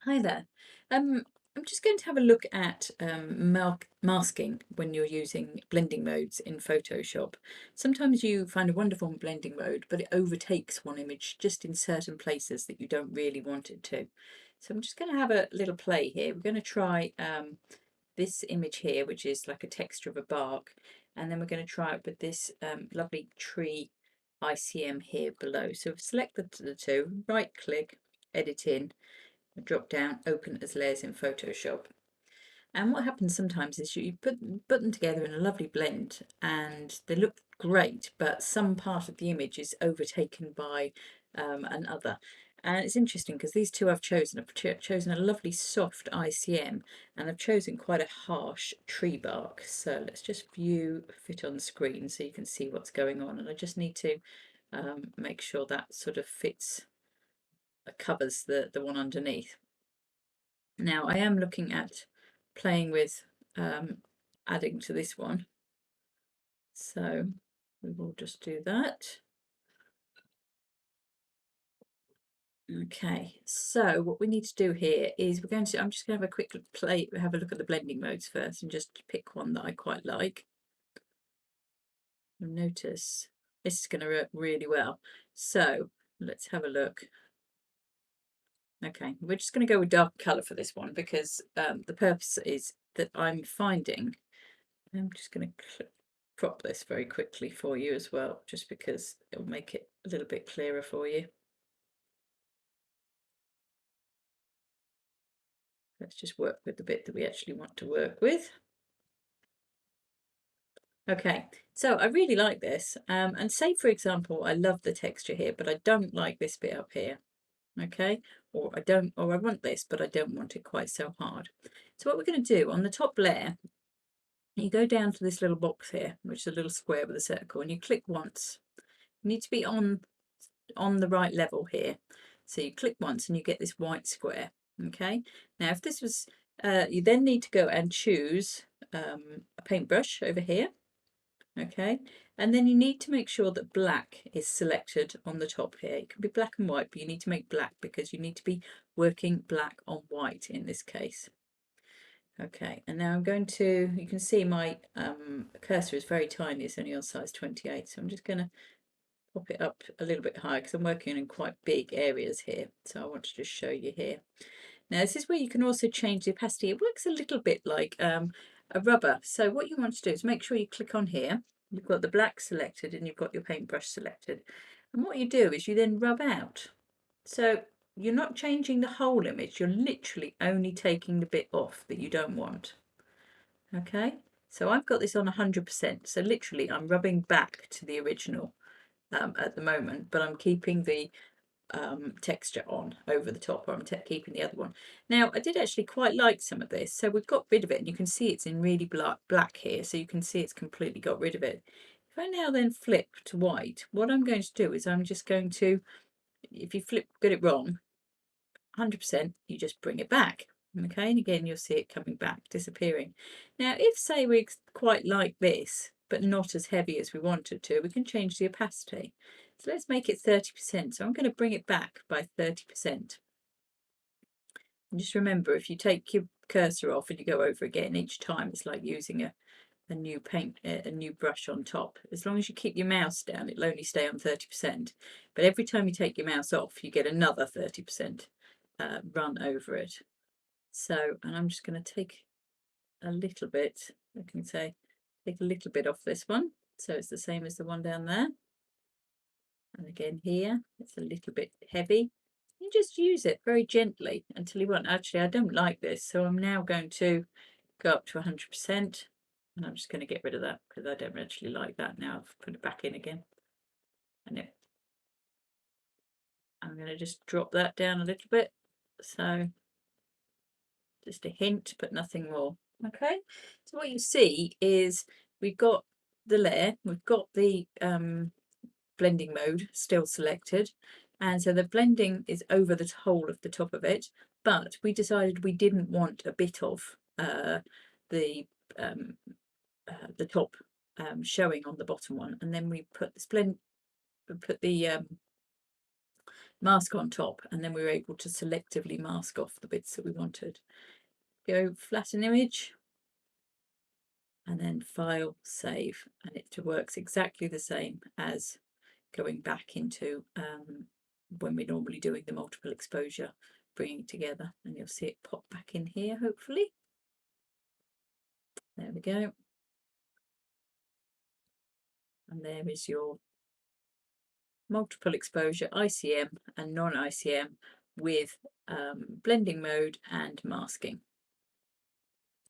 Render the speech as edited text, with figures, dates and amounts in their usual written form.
Hi there. I'm just going to have a look at masking when you're using blending modes in Photoshop. Sometimes you find a wonderful blending mode, but it overtakes one image just in certain places that you don't really want it to. So I'm just going to have a little play here. We're going to try this image here, which is like a texture of a bark, and then we're going to try it with this lovely tree ICM here below. So select the two, right click, edit in, drop down, open as layers in Photoshop. And what happens sometimes is you put them together in a lovely blend and they look great, but some part of the image is overtaken by another. And it's interesting because these two I've chosen a lovely soft ICM, and I've chosen quite a harsh tree bark. So let's just view fit on screen so you can see what's going on. And I just need to make sure that sort of fits, covers the one underneath. Now I am looking at playing with adding to this one, so we will just do that. Okay, so what we need to do here is I'm just going to have a quick have a look at the blending modes first and just pick one that I quite like. You'll notice this is going to work really well. So let's have a look. Okay, we're just going to go with dark colour for this one because the purpose is that I'm finding, I'm just going to crop this very quickly for you as well, just because it'll make it a little bit clearer for you. Let's just work with the bit that we actually want to work with. Okay, so I really like this, and say for example I love the texture here, but I don't like this bit up here. Okay, or I want this, but I don't want it quite so hard. So what we're going to do on the top layer, you go down to this little box here, which is a little square with a circle, and you click once. You need to be on the right level here. So you click once and you get this white square. Okay, now if this was, you then need to go and choose a paintbrush over here. Okay, and then you need to make sure that black is selected on the top here. It can be black and white, but you need to make black because you need to be working black on white in this case. Okay, and now I'm going to, you can see my cursor is very tiny, it's only on size 28, so I'm just going to pop it up a little bit higher because I'm working in quite big areas here, so I want to just show you here. Now this is where you can also change the opacity. It works a little bit like a rubber. So what you want to do is make sure you click on here, you've got the black selected and you've got your paintbrush selected, and what you do is you then rub out. So you're not changing the whole image, you're literally only taking the bit off that you don't want. Okay, so I've got this on 100%, so literally I'm rubbing back to the original at the moment, but I'm keeping the texture on over the top, or I'm keeping the other one. Now I did actually quite like some of this, so we've got rid of it, and you can see it's in really black here, so you can see it's completely got rid of it. If I now then flip to white, what I'm going to do is I'm just going to, if you get it wrong 100%, you just bring it back. Okay, and again you'll see it coming back, disappearing. Now if say we quite like this but not as heavy as we wanted to, we can change the opacity. So let's make it 30%. So I'm going to bring it back by 30%. And just remember, if you take your cursor off and you go over again each time, it's like using a new a new brush on top. As long as you keep your mouse down, it'll only stay on 30%. But every time you take your mouse off, you get another 30% run over it. So, and I'm just going to take a little bit, I can say, take a little bit off this one. So it's the same as the one down there. And again here, it's a little bit heavy. You just use it very gently until you want. Actually, I don't like this, so I'm now going to go up to 100%. And I'm just going to get rid of that because I don't actually like that now. I've put it back in again. And I'm going to just drop that down a little bit. So just a hint, but nothing more. Okay, so what you see is we've got the layer, we've got the blending mode still selected, and so the blending is over the whole of the top of it, but we decided we didn't want a bit of the top showing on the bottom one, and then we put the mask on top, and then we were able to selectively mask off the bits that we wanted. Go flatten image, and then file, save, and it works exactly the same as going back into when we're normally doing the multiple exposure, bringing it together, and you'll see it pop back in here, hopefully. There we go. And there is your multiple exposure ICM and non-ICM with blending mode and masking.